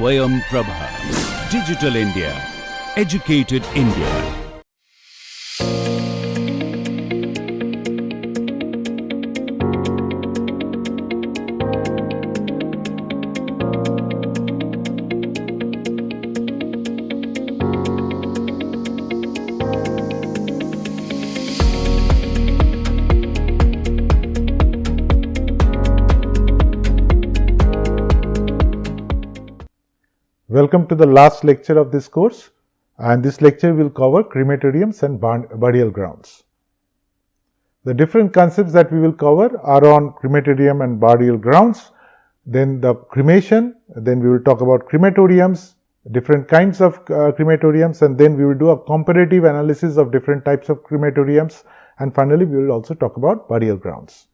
Swayam Prabha. Digital India. Educated India. Welcome to the last lecture of this course, and this lecture will cover crematoriums and burial grounds. The different concepts that we will cover are on crematorium and burial grounds, then the cremation, then we will talk about crematoriums, different kinds of crematoriums, and then we will do a comparative analysis of different types of crematoriums, and finally we will also talk about burial grounds.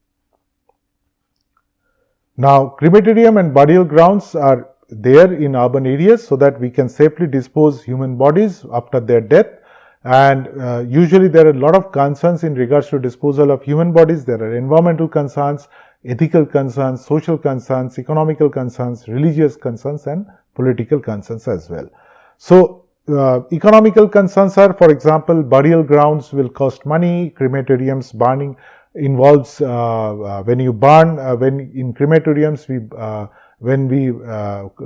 Now, crematorium and burial grounds are there in urban areas so that we can safely dispose human bodies after their death, and usually there are a lot of concerns in regards to disposal of human bodies. There are environmental concerns, ethical concerns, social concerns, economical concerns, religious concerns, and political concerns as well. So, economical concerns are, for example, burial grounds will cost money, crematoriums burning involves when you burn, when in crematoriums when we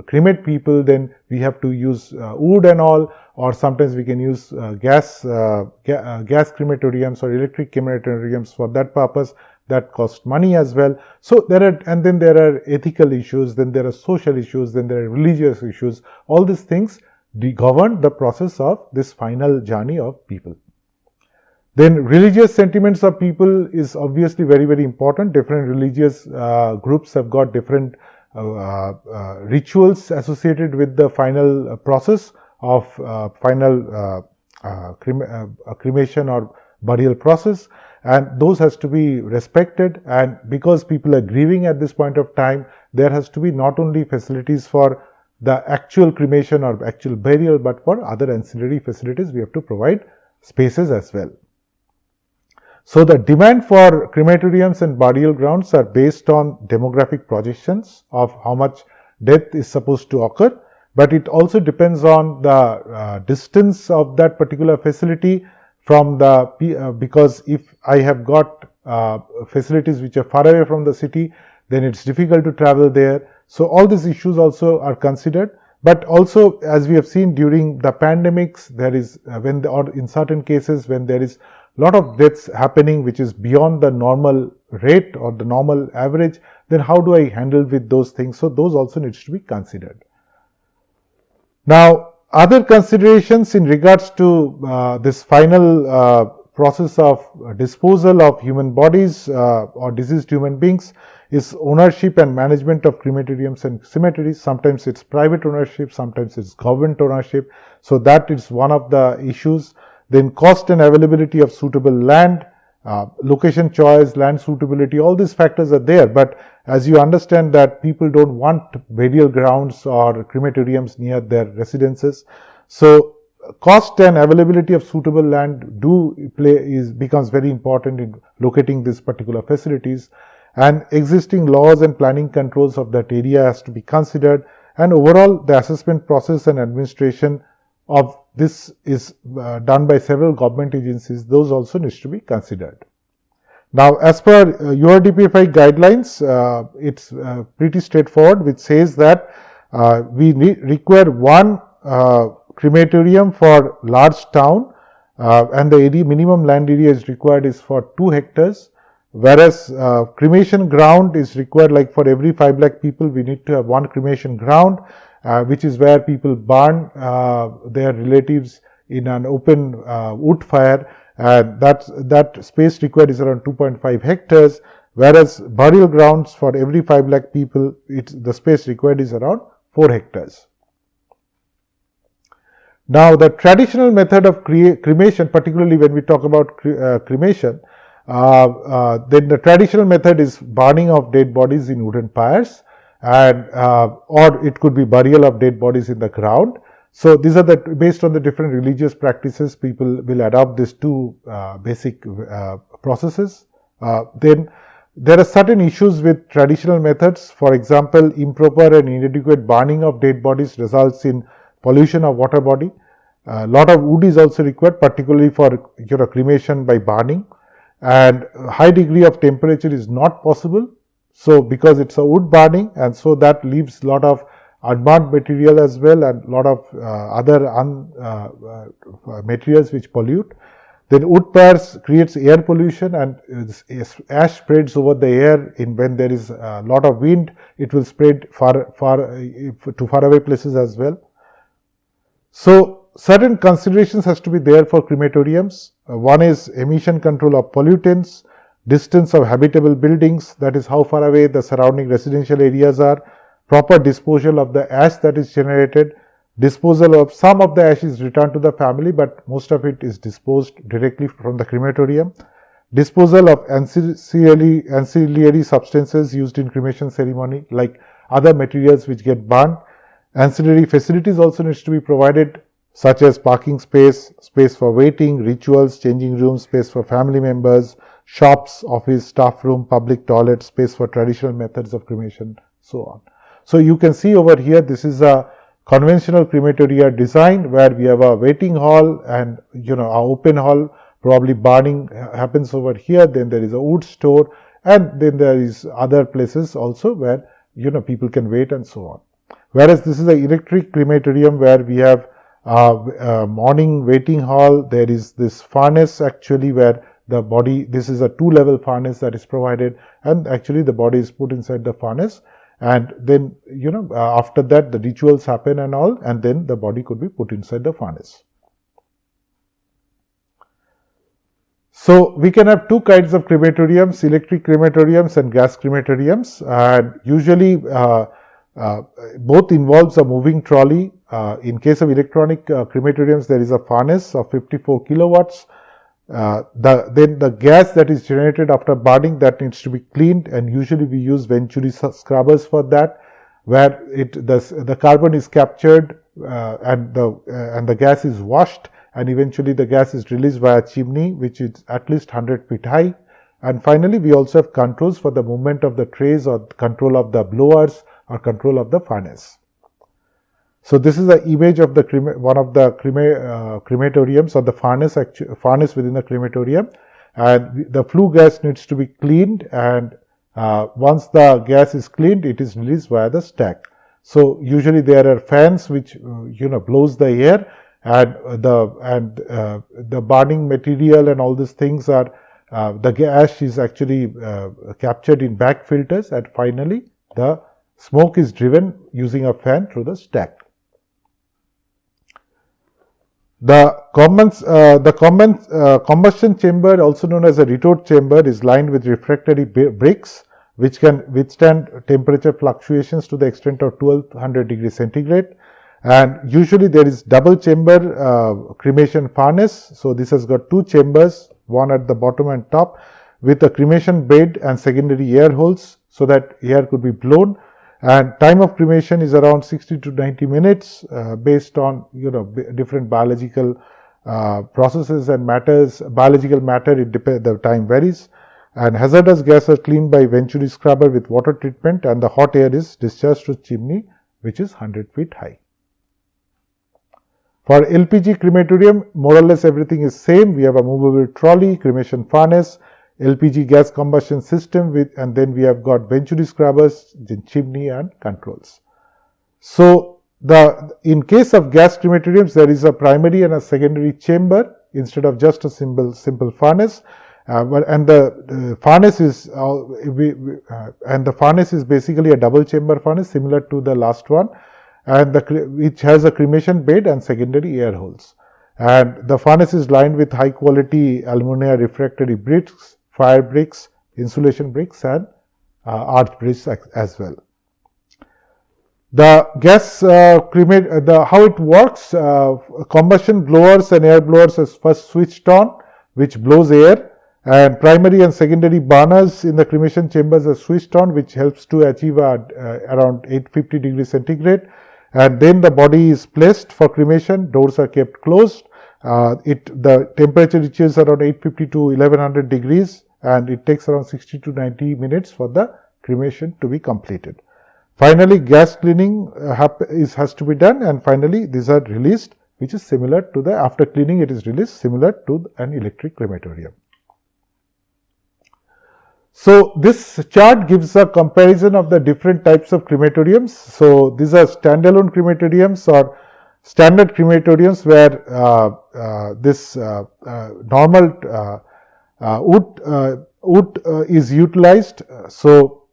cremate people, then we have to use wood and all, or sometimes we can use gas crematoriums or electric crematoriums for that purpose. That cost money as well. So there are, and then there are ethical issues, then there are social issues, then there are religious issues. All these things govern the process of this final journey of people. Then religious sentiments of people is obviously very, very important. Different religious groups have got different rituals associated with the final process of cremation or burial process, and those has to be respected. And because people are grieving at this point of time, there has to be not only facilities for the actual cremation or actual burial, but for other ancillary facilities we have to provide spaces as well. So, the demand for crematoriums and burial grounds are based on demographic projections of how much death is supposed to occur, but it also depends on the distance of that particular facility from the, because if I have got facilities which are far away from the city, then it's difficult to travel there. So, all these issues also are considered, but also as we have seen during the pandemics, there is or in certain cases when there is lot of deaths happening which is beyond the normal rate or the normal average, then how do I handle with those things? So, those also needs to be considered. Now, other considerations in regards to this final process of disposal of human bodies or deceased human beings is ownership and management of crematoriums and cemeteries. Sometimes it's private ownership, sometimes it's government ownership. So, that is one of the issues. Then cost and availability of suitable land, location choice, land suitability, all these factors are there. But as you understand that people don't want burial grounds or crematoriums near their residences. So, cost and availability of suitable land becomes very important in locating these particular facilities, and existing laws and planning controls of that area has to be considered, and overall the assessment process and administration of this is done by several government agencies. Those also needs to be considered. Now, as per URDPFI guidelines, it's pretty straightforward, which says that we require one crematorium for large town, and the minimum land area is required is for 2 hectares, whereas cremation ground is required, like for every 5 lakh people we need to have one cremation ground, which is where people burn their relatives in an open wood fire, and that space required is around 2.5 hectares, whereas burial grounds for every 5 lakh people, the space required is around 4 hectares. Now, the traditional method of cremation, particularly when we talk about cremation, then the traditional method is burning of dead bodies in wooden pyres, and or it could be burial of dead bodies in the ground. So, these are based on the different religious practices, people will adopt these two basic processes. Then There are certain issues with traditional methods. For example, improper and inadequate burning of dead bodies results in pollution of water body. A lot of wood is also required, particularly for cremation by burning, and high degree of temperature is not possible. So, because it's a wood burning, and so that leaves a lot of unburnt material as well, and lot of other materials which pollute. Then wood pyres creates air pollution, and ash spreads over the air. When there is a lot of wind, it will spread to faraway places as well. So, certain considerations has to be there for crematoriums. One is emission control of pollutants, distance of habitable buildings, that is how far away the surrounding residential areas are, proper disposal of the ash that is generated. Disposal of some of the ash is returned to the family, but most of it is disposed directly from the crematorium. Disposal of ancillary substances used in cremation ceremony, like other materials which get burned. Ancillary facilities also needs to be provided, such as parking space, space for waiting, rituals, changing rooms, space for family members, shops, office, staff room, public toilet, space for traditional methods of cremation, so on. So you can see over here, this is a conventional crematoria design where we have a waiting hall and a open hall, probably burning happens over here. Then there is a wood store, and then there is other places also where people can wait and so on. Whereas this is an electric crematorium where we have a morning waiting hall. There is this furnace actually where the body, this is a 2-level furnace that is provided, and actually the body is put inside the furnace. And then after that the rituals happen and all, and then the body could be put inside the furnace. So we can have two kinds of crematoriums, electric crematoriums and gas crematoriums, and usually both involves a moving trolley. In case of electronic crematoriums, there is a furnace of 54 kilowatts. Then the gas that is generated after burning, that needs to be cleaned, and usually we use Venturi scrubbers for that, where the carbon is captured and the gas is washed, and eventually the gas is released via chimney, which is at least 100 feet high. And finally, we also have controls for the movement of the trays, or control of the blowers, or control of the furnace. So this is the image of one of the crematoriums, or the furnace within the crematorium, and the flue gas needs to be cleaned, and once the gas is cleaned, it is released via the stack. So usually there are fans which blows the air, and the burning material and all these things are the gas is actually captured in back filters, and finally the smoke is driven using a fan through the stack. The combustion chamber, also known as a retort chamber, is lined with refractory bricks which can withstand temperature fluctuations to the extent of 1200 degrees centigrade. And usually there is double chamber cremation furnace. So this has got two chambers, one at the bottom and top, with a cremation bed and secondary air holes, so that air could be blown. And time of cremation is around 60 to 90 minutes based on different biological processes and matters. Biological matter, the time varies. And hazardous gas are cleaned by Venturi scrubber with water treatment, and the hot air is discharged to chimney, which is 100 feet high. For LPG crematorium, more or less everything is same. We have a movable trolley, cremation furnace, LPG gas combustion system, and then we have got Venturi scrubbers, then chimney and controls. So in case of gas crematoriums, there is a primary and a secondary chamber instead of just a simple furnace. And the furnace is basically a double chamber furnace, similar to the last one, and which has a cremation bed and secondary air holes. And the furnace is lined with high quality alumina refractory bricks, fire bricks, insulation bricks, and earth bricks as well. The gas how it works, combustion blowers and air blowers is first switched on, which blows air, and primary and secondary burners in the cremation chambers are switched on, which helps to achieve around 850 degrees centigrade. And then the body is placed for cremation, doors are kept closed. The temperature reaches around 850 to 1100 degrees, and it takes around 60 to 90 minutes for the cremation to be completed. Finally, gas cleaning has to be done, and finally these are released, which is similar to the, after cleaning it is released, similar to an electric crematorium. So this chart gives a comparison of the different types of crematoriums. So these are standalone crematoriums or standard crematoriums where this normal wood is utilized. So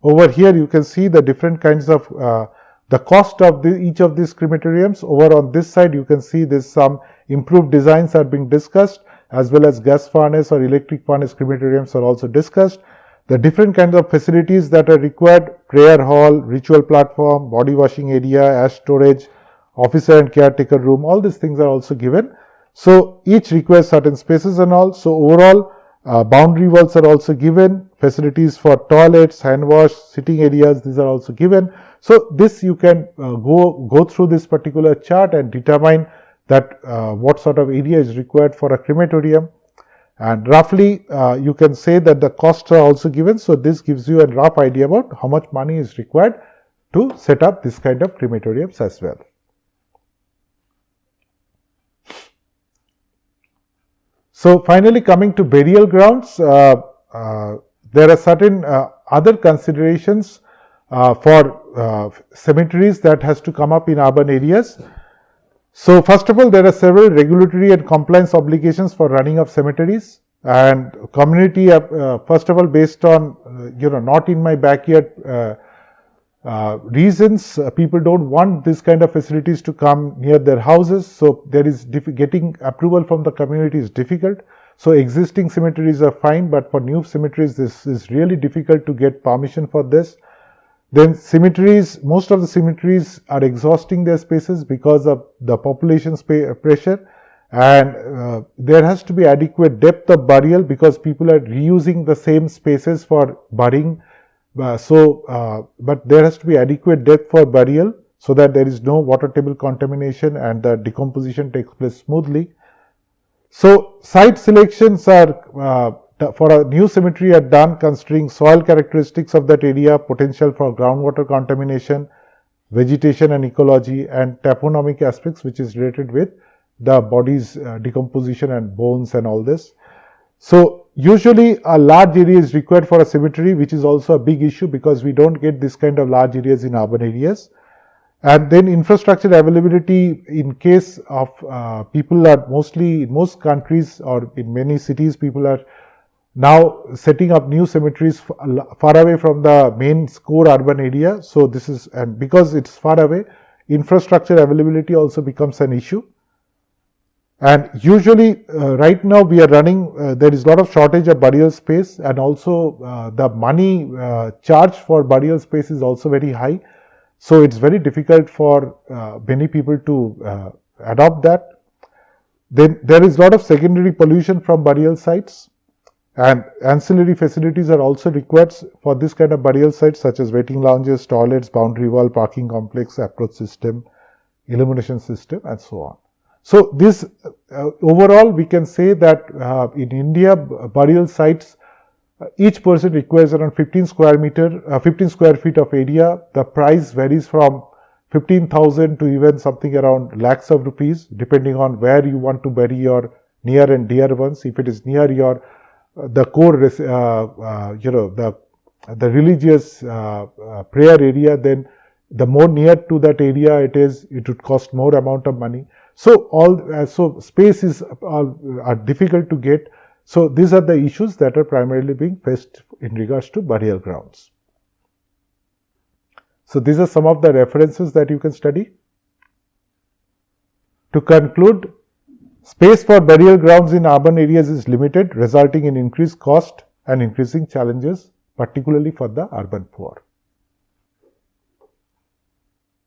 over here you can see the different kinds of the cost of each of these crematoriums. Over on this side you can see there's some improved designs are being discussed, as well as gas furnace or electric furnace crematoriums are also discussed. The different kinds of facilities that are required: prayer hall, ritual platform, body washing area, ash storage, officer and caretaker room, all these things are also given. So each requires certain spaces and all. So overall boundary walls are also given, facilities for toilets, hand wash, sitting areas, these are also given. So this you can go through this particular chart and determine that what sort of area is required for a crematorium, and roughly you can say that the costs are also given. So this gives you a rough idea about how much money is required to set up this kind of crematoriums as well. So finally, coming to burial grounds, there are certain other considerations for cemeteries that has to come up in urban areas. So first of all, there are several regulatory and compliance obligations for running of cemeteries, and community first of all, based on not in my backyard reasons, people don't want this kind of facilities to come near their houses. So there is getting approval from the community is difficult. So existing cemeteries are fine, but for new cemeteries this is really difficult to get permission for this. Then cemeteries, most of the cemeteries are exhausting their spaces because of the population pressure, and there has to be adequate depth of burial because people are reusing the same spaces for burying. But there has to be adequate depth for burial so that there is no water table contamination and the decomposition takes place smoothly. So site selections are for a new cemetery are done considering soil characteristics of that area, potential for groundwater contamination, vegetation and ecology, and taphonomic aspects which is related with the body's decomposition and bones and all this. So usually a large area is required for a cemetery, which is also a big issue because we don't get this kind of large areas in urban areas. And then infrastructure availability, in case of people are mostly in most countries or in many cities, people are now setting up new cemeteries far away from the main core urban area. So this is, and because it's far away, infrastructure availability also becomes an issue. And usually right now we are running, there is a lot of shortage of burial space, and also the money charged for burial space is also very high. So it's very difficult for many people to adopt that. Then there is a lot of secondary pollution from burial sites, and ancillary facilities are also required for this kind of burial sites, such as waiting lounges, toilets, boundary wall, parking complex, approach system, illumination system, and so on. So this overall we can say that in India, burial sites, each person requires around 15 square feet of area. The price varies from 15,000 to even something around lakhs of rupees, depending on where you want to bury your near and dear ones. If it is near your the core, the religious prayer area, then the more near to that area it is, it would cost more amount of money. So so space are difficult to get. So these are the issues that are primarily being faced in regards to burial grounds. So these are some of the references that you can study. To conclude, space for burial grounds in urban areas is limited, resulting in increased cost and increasing challenges, particularly for the urban poor.